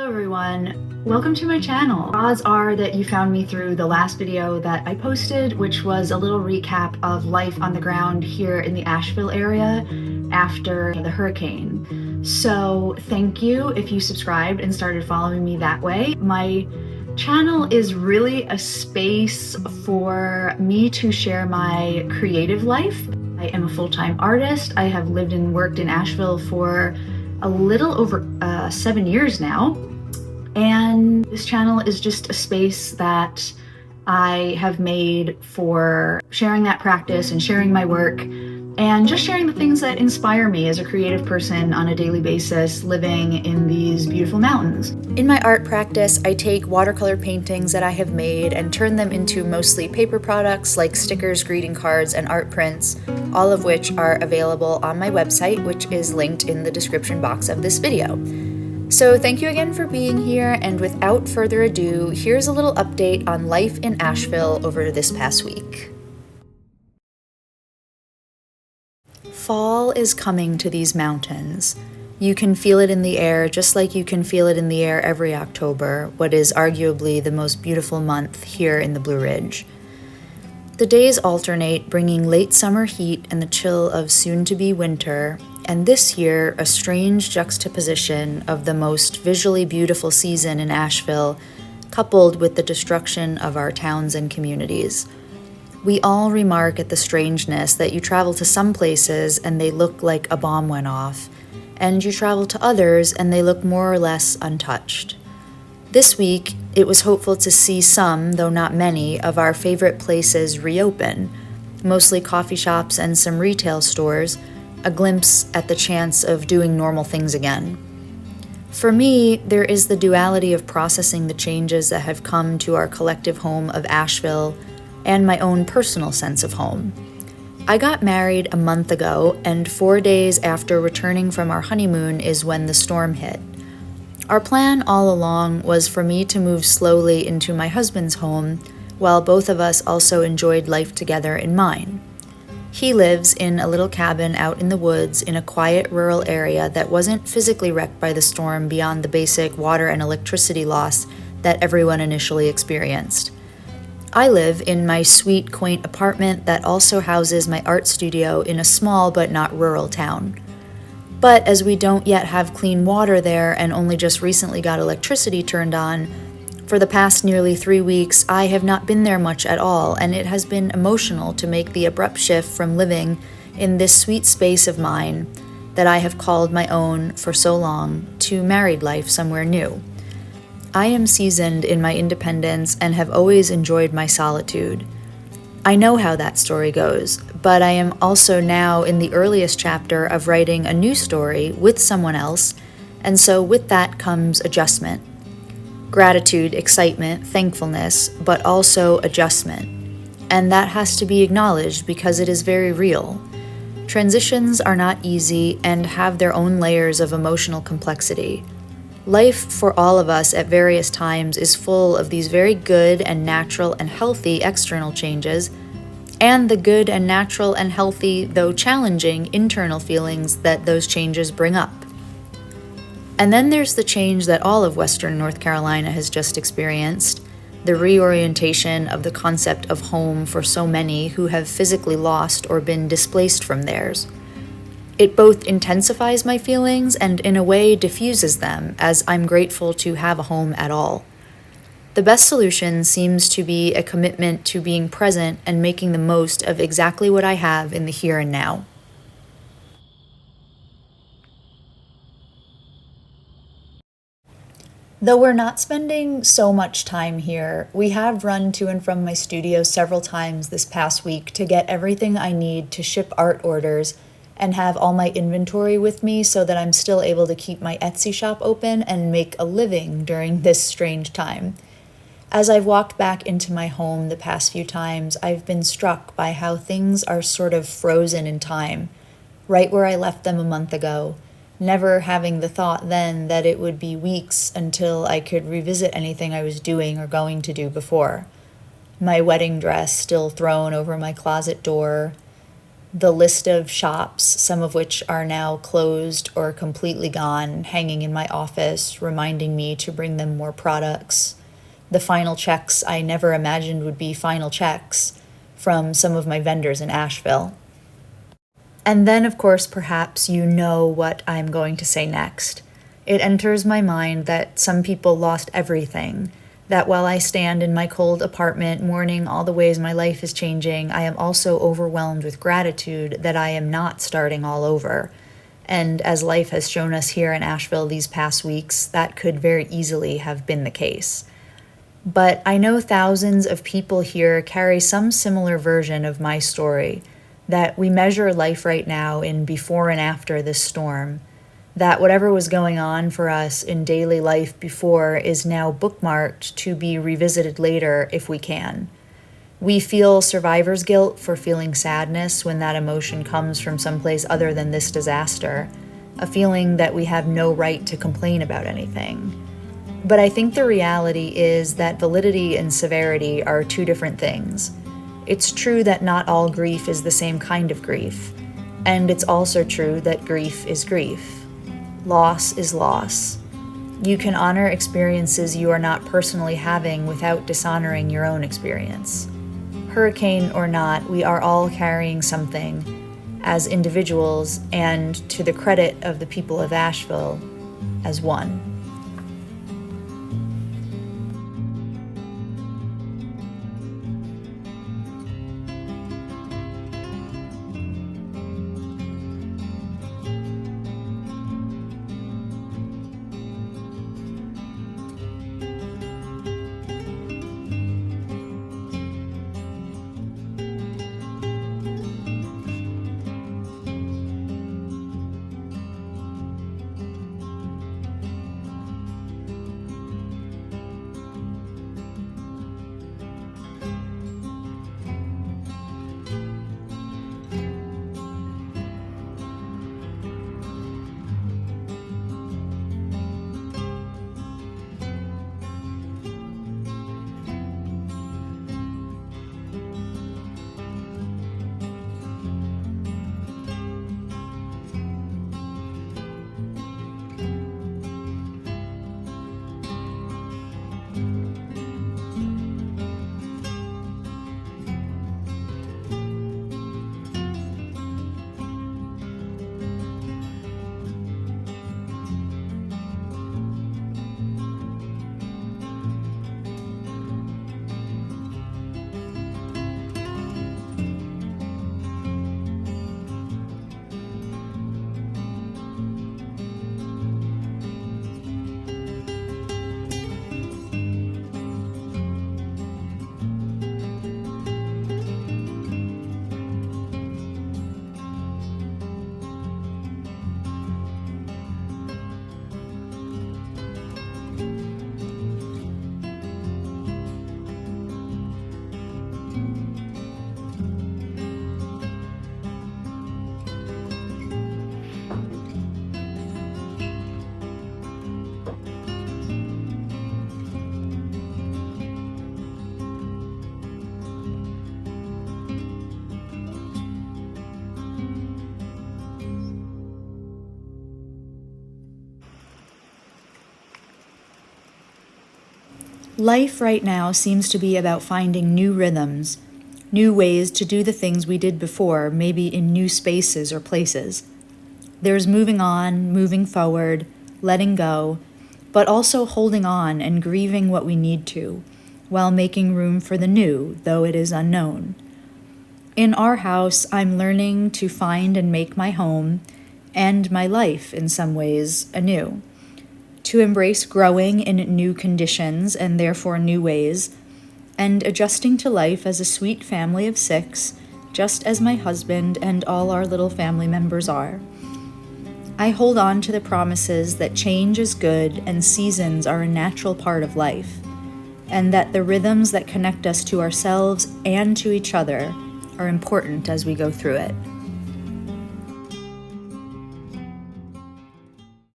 everyone, welcome to my channel. Odds are that you found me through the last video that I posted, which was a little recap of life on the ground here in the Asheville area after the hurricane. So thank you if you subscribed and started following me that way. My channel is really a space for me to share my creative life. I am a full-time artist. I have lived and worked in Asheville for a little over 7 years now. And this channel is just a space that I have made for sharing that practice and sharing my work and just sharing the things that inspire me as a creative person on a daily basis living in these beautiful mountains. In my art practice, I take watercolor paintings that I have made and turn them into mostly paper products like stickers, greeting cards, and art prints, all of which are available on my website, which is linked in the description box of this video. So thank you again for being here, and without further ado, here's a little update on life in Asheville over this past week. Fall is coming to these mountains. You can feel it in the air just like you can feel it in the air every October, what is arguably the most beautiful month here in the Blue Ridge. The days alternate, bringing late summer heat and the chill of soon-to-be winter, and this year, a strange juxtaposition of the most visually beautiful season in Asheville, coupled with the destruction of our towns and communities. We all remark at the strangeness that you travel to some places and they look like a bomb went off, and you travel to others and they look more or less untouched. This week, it was hopeful to see some, though not many, of our favorite places reopen, mostly coffee shops and some retail stores, a glimpse at the chance of doing normal things again. For me, there is the duality of processing the changes that have come to our collective home of Asheville and my own personal sense of home. I got married a month ago, and 4 days after returning from our honeymoon is when the storm hit. Our plan all along was for me to move slowly into my husband's home, while both of us also enjoyed life together in mine. He lives in a little cabin out in the woods in a quiet rural area that wasn't physically wrecked by the storm beyond the basic water and electricity loss that everyone initially experienced. I live in my sweet, quaint apartment that also houses my art studio in a small but not rural town. But as we don't yet have clean water there and only just recently got electricity turned on, for the past nearly 3 weeks, I have not been there much at all, and it has been emotional to make the abrupt shift from living in this sweet space of mine that I have called my own for so long to married life somewhere new. I am seasoned in my independence and have always enjoyed my solitude. I know how that story goes, but I am also now in the earliest chapter of writing a new story with someone else, and so with that comes adjustment. Gratitude, excitement, thankfulness, but also adjustment. And that has to be acknowledged because it is very real. Transitions are not easy and have their own layers of emotional complexity. Life for all of us at various times is full of these very good and natural and healthy external changes, and the good and natural and healthy, though challenging, internal feelings that those changes bring up. And then there's the change that all of Western North Carolina has just experienced, the reorientation of the concept of home for so many who have physically lost or been displaced from theirs. It both intensifies my feelings and in a way diffuses them, as I'm grateful to have a home at all. The best solution seems to be a commitment to being present and making the most of exactly what I have in the here and now. Though we're not spending so much time here, we have run to and from my studio several times this past week to get everything I need to ship art orders and have all my inventory with me so that I'm still able to keep my Etsy shop open and make a living during this strange time. As I've walked back into my home the past few times, I've been struck by how things are sort of frozen in time, right where I left them a month ago, never having the thought then that it would be weeks until I could revisit anything I was doing or going to do before. My wedding dress still thrown over my closet door, The list of shops, some of which are now closed or completely gone, hanging in my office, reminding me to bring them more products. The final checks I never imagined would be final checks from some of my vendors in Asheville. And then, of course, perhaps you know what I'm going to say next. It enters my mind that some people lost everything, that while I stand in my cold apartment mourning all the ways my life is changing, I am also overwhelmed with gratitude that I am not starting all over. And as life has shown us here in Asheville these past weeks, that could very easily have been the case. But I know thousands of people here carry some similar version of my story, that we measure life right now in before and after this storm, that whatever was going on for us in daily life before is now bookmarked to be revisited later if we can. We feel survivor's guilt for feeling sadness when that emotion comes from someplace other than this disaster, a feeling that we have no right to complain about anything. But I think the reality is that validity and severity are two different things. It's true that not all grief is the same kind of grief, and it's also true that grief is grief. Loss is loss. You can honor experiences you are not personally having without dishonoring your own experience. Hurricane or not, we are all carrying something as individuals, and to the credit of the people of Asheville, as one. Life right now seems to be about finding new rhythms, new ways to do the things we did before, maybe in new spaces or places. There's moving on, moving forward, letting go, but also holding on and grieving what we need to, while making room for the new, though it is unknown. In our house, I'm learning to find and make my home, and my life in some ways, anew. To embrace growing in new conditions and therefore new ways, and adjusting to life as a sweet family of 6, just as my husband and all our little family members are. I hold on to the promises that change is good and seasons are a natural part of life, and that the rhythms that connect us to ourselves and to each other are important as we go through it.